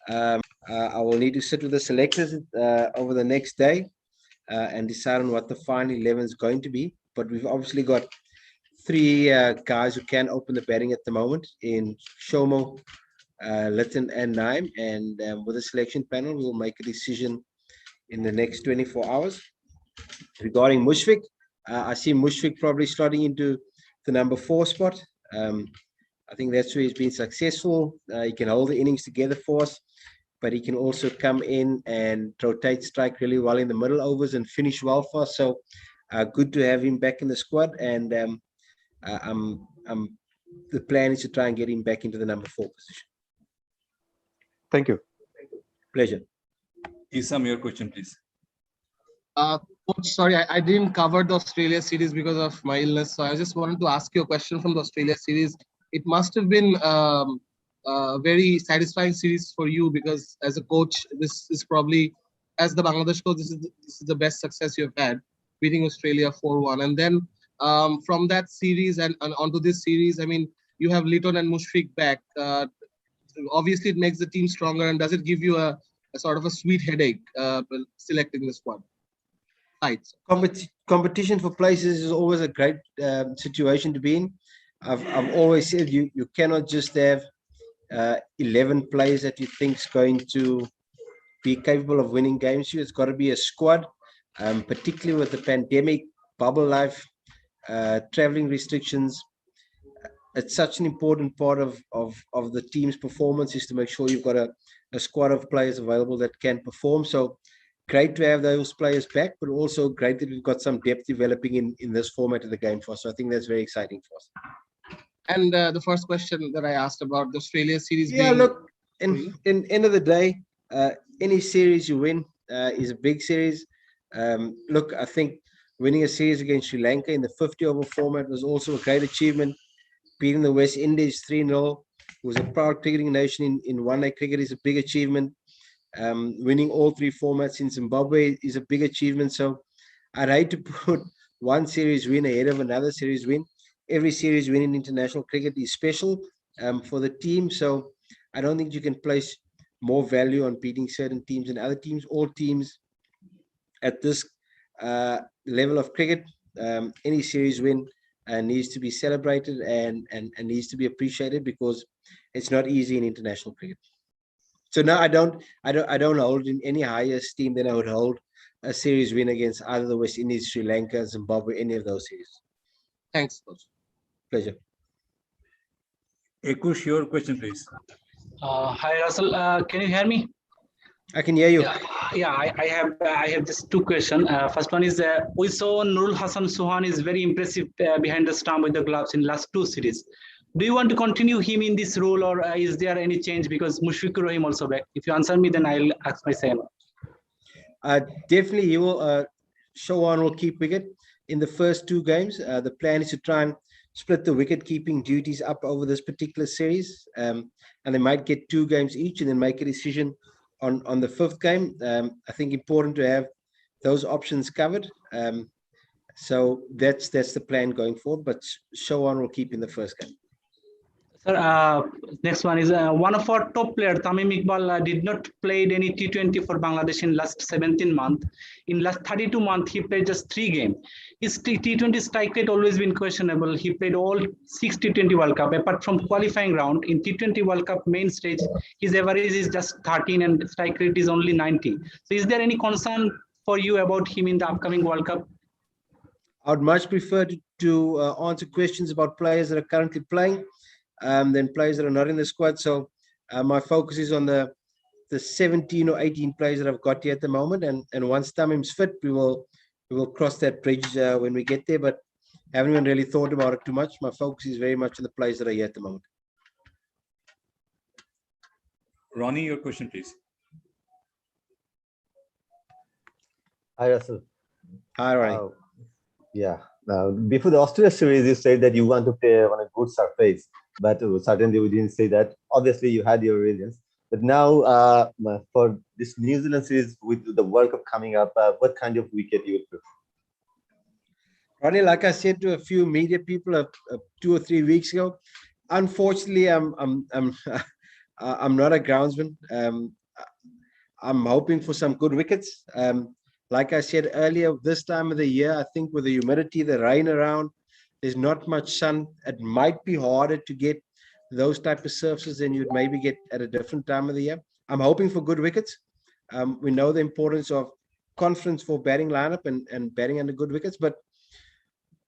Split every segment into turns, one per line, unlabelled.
I will need to sit with the selectors over the next day and decide on what the final 11 is going to be. But we've obviously got three guys who can open the batting at the moment in Shomo, Litton, and Naim. And with the selection panel, we will make a decision in the next 24 hours. Regarding Mushfiq, I see Mushfiq probably slotting into the number 4 spot. I think that's where he's been successful. He can hold the innings together for us, but he can also come in and rotate strike really well in the middle overs and finish well for us. So good to have him back in the squad. And the plan is to try and get him back into the number 4 position.
Thank you.
Pleasure.
Isam, your question, please.
Coach, sorry, I didn't cover the Australia series because of my illness. So I just wanted to ask you a question from the Australia series. It must have been a very satisfying series for you because as a coach, this is probably, as the Bangladesh coach, this is the best success you've had, beating Australia 4-1. And then from that series and onto this series, I mean, you have Litton and Mushfiq back. Obviously, it makes the team stronger. And does it give you a sort of a sweet headache selecting the squad?
Competition for places is always a great situation to be in. I've always said you cannot just have 11 players that you think is going to be capable of winning games. It's got to be a squad, particularly with the pandemic, bubble life, traveling restrictions. It's such an important part of the team's performance is to make sure you've got a squad of players available that can perform. So great to have those players back, but also great that we've got some depth developing in this format of the game for us. So I think that's very exciting for us.
And the first question that I asked about the Australia series.
Yeah, look, in end of the day, any series you win is a big series. Look, I think winning a series against Sri Lanka in the 50-over format was also a great achievement. Beating the West Indies 3-0, who was a proud cricketing nation in one-day cricket, is a big achievement. Winning all 3 formats in Zimbabwe is a big achievement. So I'd hate to put one series win ahead of another series win. Every series win in international cricket is special for the team. So I don't think you can place more value on beating certain teams than other teams. All teams at this level of cricket, any series win needs to be celebrated and needs to be appreciated because it's not easy in international cricket. So no, I don't hold in any higher esteem than I would hold a series win against either the West Indies, Sri Lanka, Zimbabwe, any of those series.
Thanks, Coach.
Pleasure.
Ekush, your question, please.
Hi, Russell. Can you hear me?
I can hear you.
Yeah, I have just 2 questions. First one is we saw Nurul Hassan Suhan is very impressive behind the stump with the gloves in last 2 series. Do you want to continue him in this role, or is there any change because Mushfiqur Rahim also back? If you answer me, then I'll ask my second.
Definitely, he will. Showan will keep wicket in the first 2 games. The plan is to try and split the wicket-keeping duties up over this particular series, and they might get 2 games each, and then make a decision on the 5th game. I think important to have those options covered. So that's the plan going forward. But Showan will keep in the first game.
Sir, next one is one of our top players, Tamim Iqbal, did not play any T20 for Bangladesh in last 17 months. In last 32 months, he played just 3 games. His T20 strike rate always been questionable. He played all 6 T20 World Cup. Apart from qualifying round, in T20 World Cup main stage, his average is just 13 and strike rate is only 90. So is there any concern for you about him in the upcoming World Cup?
I would much prefer to answer questions about players that are currently playing than players that are not in the squad. So my focus is on the 17 or 18 players that I've got here at the moment. And once Tamim's fit, we will cross that bridge when we get there. But I haven't even really thought about it too much. My focus is very much on the players that are here at the moment.
Ronnie, your question, please.
Hi, Russell.
Hi, Ronnie.
Yeah. Before the Australia series, you said that you want to play on a good surface, but certainly we didn't say that. Obviously, you had your reasons. But now, for this New Zealand series with the World Cup coming up, what kind of wicket you would prefer?
Ronnie, like I said to a few media people 2 or 3 weeks ago, unfortunately, I'm not a groundsman. I'm hoping for some good wickets. Like I said earlier, this time of the year, I think with the humidity, the rain around, there's not much sun. It might be harder to get those type of surfaces than you'd maybe get at a different time of the year. I'm hoping for good wickets. We know the importance of confidence for batting lineup and batting under good wickets, but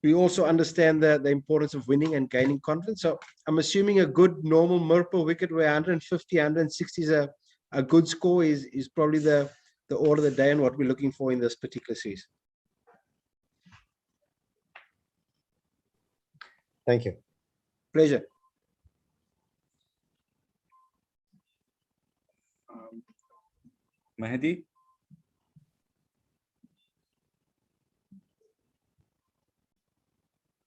we also understand the importance of winning and gaining confidence. So I'm assuming a good normal Mirpur wicket where 150, 160 is a good score is probably the order of the day and what we're looking for in this particular series.
Thank you.
Pleasure.
Mehdi?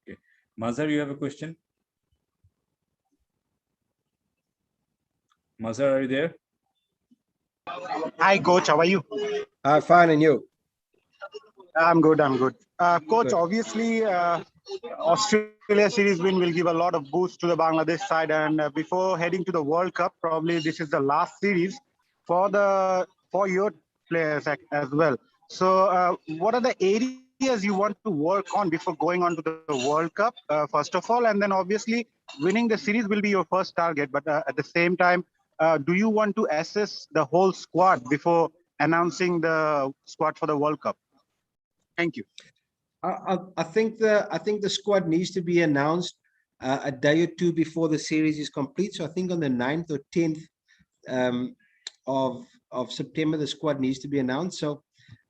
Okay. Mazhar, you have a question? Mazhar, are you there?
Hi, coach. How are you?
Fine, and you?
I'm good. I'm good. Coach,
Good.
obviously, Australia series win will give a lot of boost to the Bangladesh side. And before heading to the World Cup, probably this is the last series for your players as well. So, what are the areas you want to work on before going on to the World Cup, first of all? And then obviously, winning the series will be your first target. But at the same time, do you want to assess the whole squad before announcing the squad for the World Cup? Thank you.
I think the squad needs to be announced a day or two before the series is complete. So I think on the 9th or 10th of September, the squad needs to be announced. So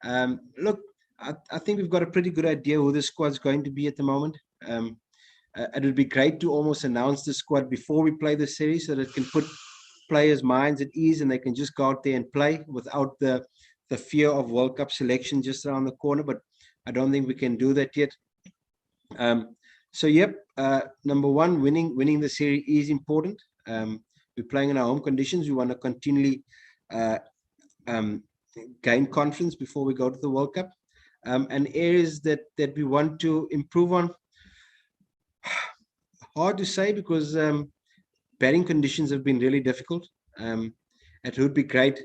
look, I think we've got a pretty good idea who the squad's going to be at the moment. It would be great to almost announce the squad before we play the series so that it can put players' minds at ease and they can just go out there and play without the fear of World Cup selection just around the corner. But I don't think we can do that yet. So yep, number one, winning the series is important. We're playing in our home conditions. We want to continually gain confidence before we go to the World Cup. And areas that we want to improve on, hard to say because batting conditions have been really difficult. It would be great,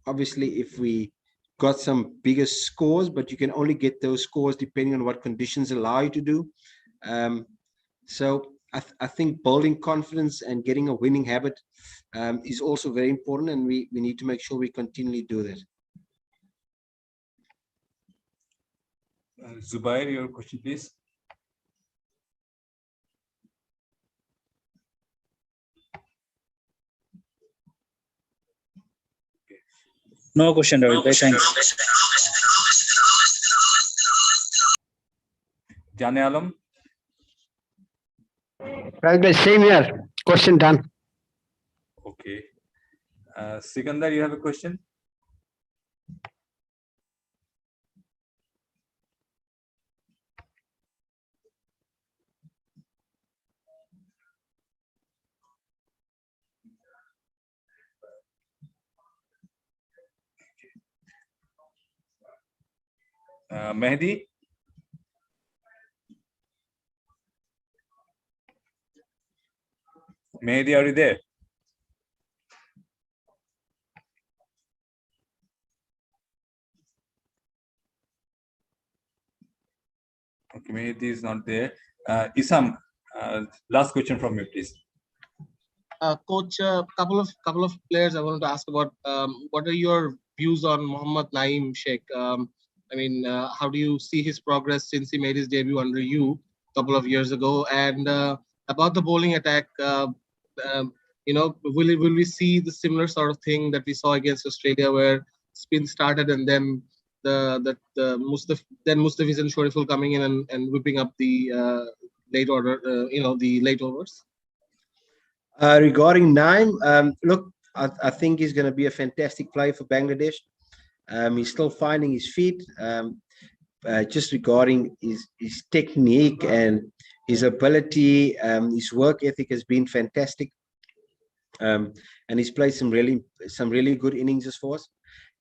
obviously, if we got some bigger scores, but you can only get those scores depending on what conditions allow you to do. So I think building confidence and getting a winning habit is also very important, and we need to make sure we continually do that.
Zubair, your question, please.
No question, Ravi. Thanks.
Jane Alam?
Right, same here. Question done.
Okay. Sikandar, you have a question? Mehdi? Mehdi, are you there? Okay, Mehdi is not there. Isam, last question from you, please.
Coach, couple of players I wanted to ask about. What are your views on Mohammad Naeem Sheikh? I mean, how do you see his progress since he made his debut under you a couple of years ago? And about the bowling attack, you know, will we see the similar sort of thing that we saw against Australia, where spin started and then Mustafiz and Shoriful coming in and whipping up the late order, the late overs?
Regarding Naeem, look, I think he's going to be a fantastic player for Bangladesh. He's still finding his feet. Just regarding his technique and his ability, his work ethic has been fantastic. And he's played some really good innings for us.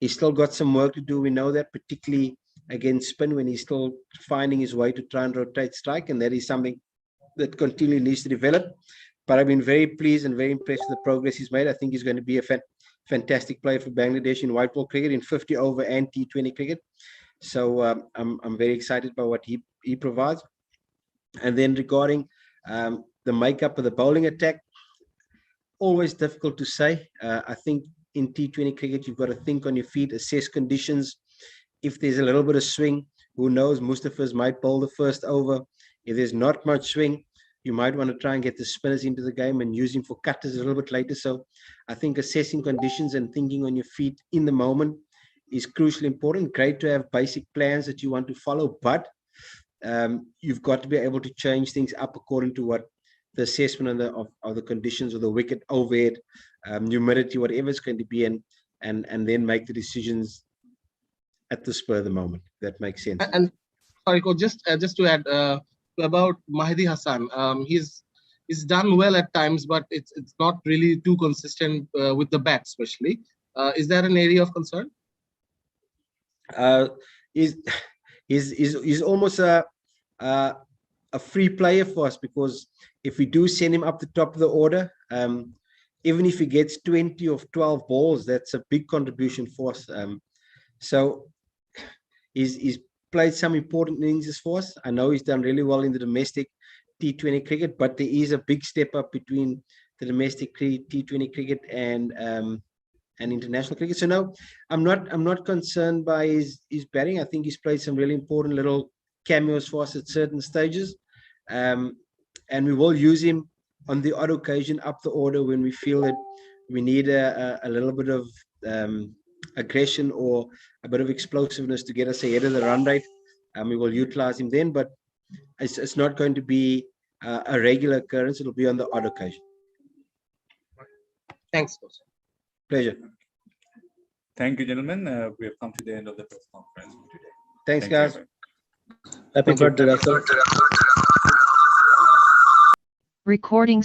He's still got some work to do. We know that, particularly against spin, when he's still finding his way to try and rotate strike, and that is something that continually needs to develop. but I've been very pleased and very impressed with the progress he's made. I think he's going to be a fantastic player for Bangladesh in white ball cricket, in 50 over and T20 cricket. So I'm very excited by what he provides. And then regarding the makeup of the bowling attack, always difficult to say. I think in T20 cricket, you've got to think on your feet, assess conditions. If there's a little bit of swing, who knows, Mustafas might bowl the first over. If there's not much swing, you might want to try and get the spinners into the game and use him for cutters a little bit later. So I think assessing conditions and thinking on your feet in the moment is crucially important. Great to have basic plans that you want to follow, but you've got to be able to change things up according to what the assessment of the conditions of the wicket, overhead, humidity, whatever it's going to be, and then make the decisions at the spur of the moment. That makes sense.
And sorry, Coach, just to add about Mahdi Hassan, he's done well at times, but it's not really too consistent with the bat, especially. Is that an area of concern?
He's almost a free player for us, because if we do send him up the top of the order, even if he gets 20 of 12 balls, that's a big contribution for us. So he's played some important innings for us. I know he's done really well in the domestic T20 cricket, but there is a big step up between the domestic T20 cricket and international cricket. So no, I'm not concerned by his batting. I think he's played some really important little cameos for us at certain stages, and we will use him on the odd occasion up the order when we feel that we need a little bit of aggression or a bit of explosiveness to get us ahead of the run rate. We will utilize him then, but it's not going to be a regular occurrence. It'll be on the odd occasion.
Thanks, Coach.
Pleasure.
Thank you, gentlemen. We have come to the end of the press conference for today.
Thanks, guys.
Happy birthday, Russell.
Recording